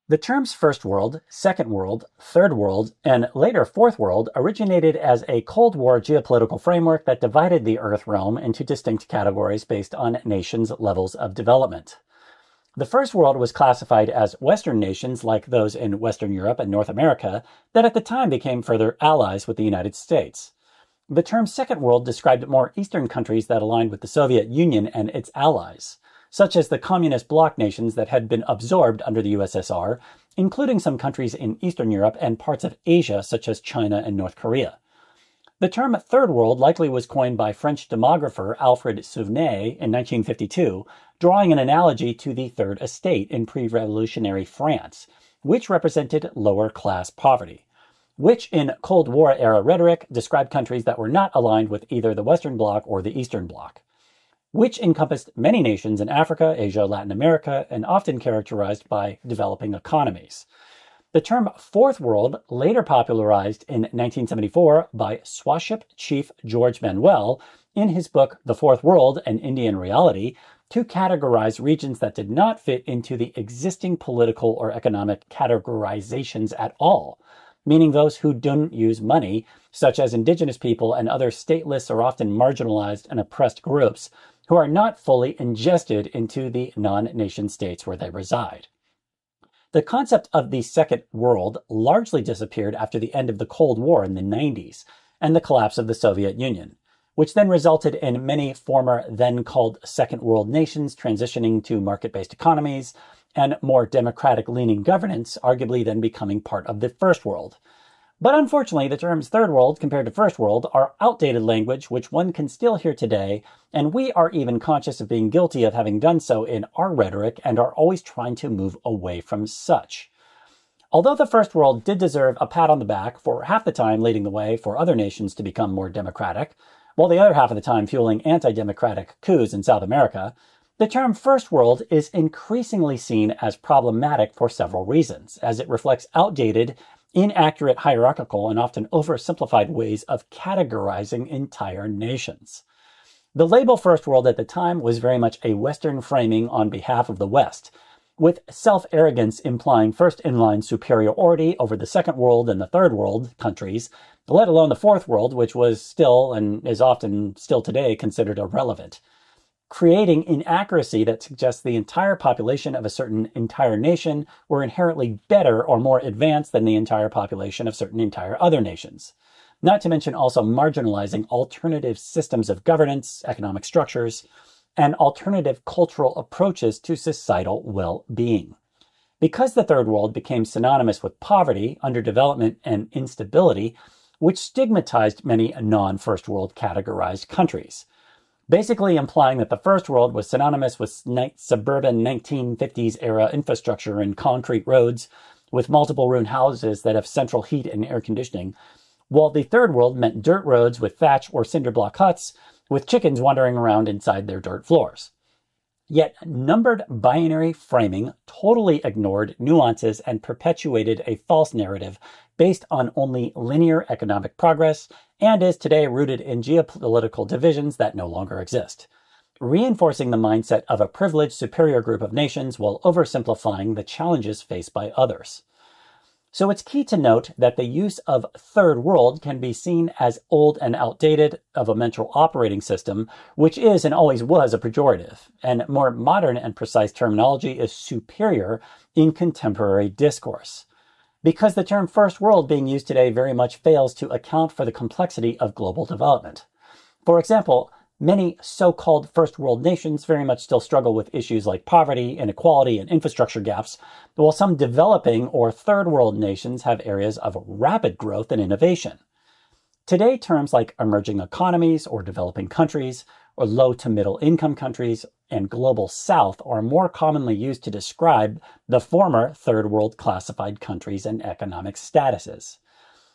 The terms First World, Second World, Third World, and later Fourth World originated as a Cold War geopolitical framework that divided the Earth realm into distinct categories based on nations' levels of development. The First World was classified as Western nations like those in Western Europe and North America that at the time became further allies with the United States. The term Second World described more Eastern countries that aligned with the Soviet Union and its allies, such as the communist bloc nations that had been absorbed under the USSR, including some countries in Eastern Europe and parts of Asia such as China and North Korea. The term Third World likely was coined by French demographer Alfred Souvenet in 1952, drawing an analogy to the Third Estate in pre-revolutionary France, which represented lower-class poverty, which in Cold War-era rhetoric described countries that were not aligned with either the Western Bloc or the Eastern Bloc, which encompassed many nations in Africa, Asia, Latin America, and often characterized by developing economies. The term Fourth World, later popularized in 1974 by Swaship chief George Manuel in his book The Fourth World, An Indian Reality, to categorize regions that did not fit into the existing political or economic categorizations at all, meaning those who didn't use money, such as indigenous people and other stateless or often marginalized and oppressed groups, who are not fully ingested into the non-nation states where they reside. The concept of the Second World largely disappeared after the end of the Cold War in the 90s and the collapse of the Soviet Union, which then resulted in many former then-called Second World nations transitioning to market-based economies and more democratic-leaning governance, arguably then becoming part of the First World. But unfortunately, the terms Third World compared to First World are outdated language which one can still hear today, and we are even conscious of being guilty of having done so in our rhetoric and are always trying to move away from such. Although the First World did deserve a pat on the back for half the time leading the way for other nations to become more democratic, while the other half of the time fueling anti-democratic coups in South America, the term First World is increasingly seen as problematic for several reasons, as it reflects outdated, inaccurate, hierarchical, and often oversimplified ways of categorizing entire nations. The label First World at the time was very much a Western framing on behalf of the West, with self-arrogance implying first-in-line superiority over the Second World and the Third World countries, let alone the Fourth World, which was still, and is often still today, considered irrelevant, creating inaccuracy that suggests the entire population of a certain entire nation were inherently better or more advanced than the entire population of certain entire other nations. Not to mention also marginalizing alternative systems of governance, economic structures, and alternative cultural approaches to societal well-being. Because the Third World became synonymous with poverty, underdevelopment, and instability, which stigmatized many non-First World categorized countries, basically implying that the First World was synonymous with suburban 1950s-era infrastructure and concrete roads with multiple room houses that have central heat and air conditioning, while the Third World meant dirt roads with thatch or cinder block huts with chickens wandering around inside their dirt floors. Yet numbered binary framing totally ignored nuances and perpetuated a false narrative based on only linear economic progress and is today rooted in geopolitical divisions that no longer exist, reinforcing the mindset of a privileged superior group of nations while oversimplifying the challenges faced by others. So it's key to note that the use of Third World can be seen as old and outdated of a mental operating system, which is and always was a pejorative, and more modern and precise terminology is superior in contemporary discourse, because the term First World being used today very much fails to account for the complexity of global development. For example, many so-called First World nations very much still struggle with issues like poverty, inequality, and infrastructure gaps, while some developing or Third World nations have areas of rapid growth and innovation. Today, terms like emerging economies or developing countries, or low to middle income countries, and global south are more commonly used to describe the former Third World classified countries and economic statuses,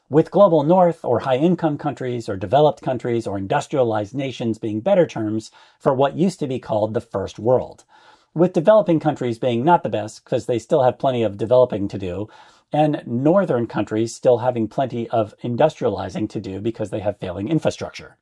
with global north or high-income countries or developed countries or industrialized nations being better terms for what used to be called the First World, with developing countries being not the best because they still have plenty of developing to do, and northern countries still having plenty of industrializing to do because they have failing infrastructure.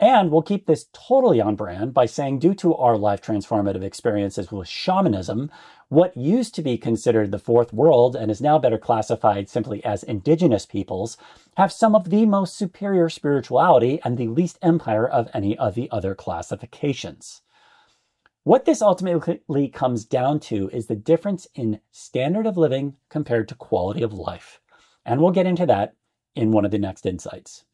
And we'll keep this totally on brand by saying, due to our life transformative experiences with shamanism, what used to be considered the fourth world and is now better classified simply as indigenous peoples have some of the most superior spirituality and the least empire of any of the other classifications. What this ultimately comes down to is the difference in standard of living compared to quality of life. And we'll get into that in one of the next insights.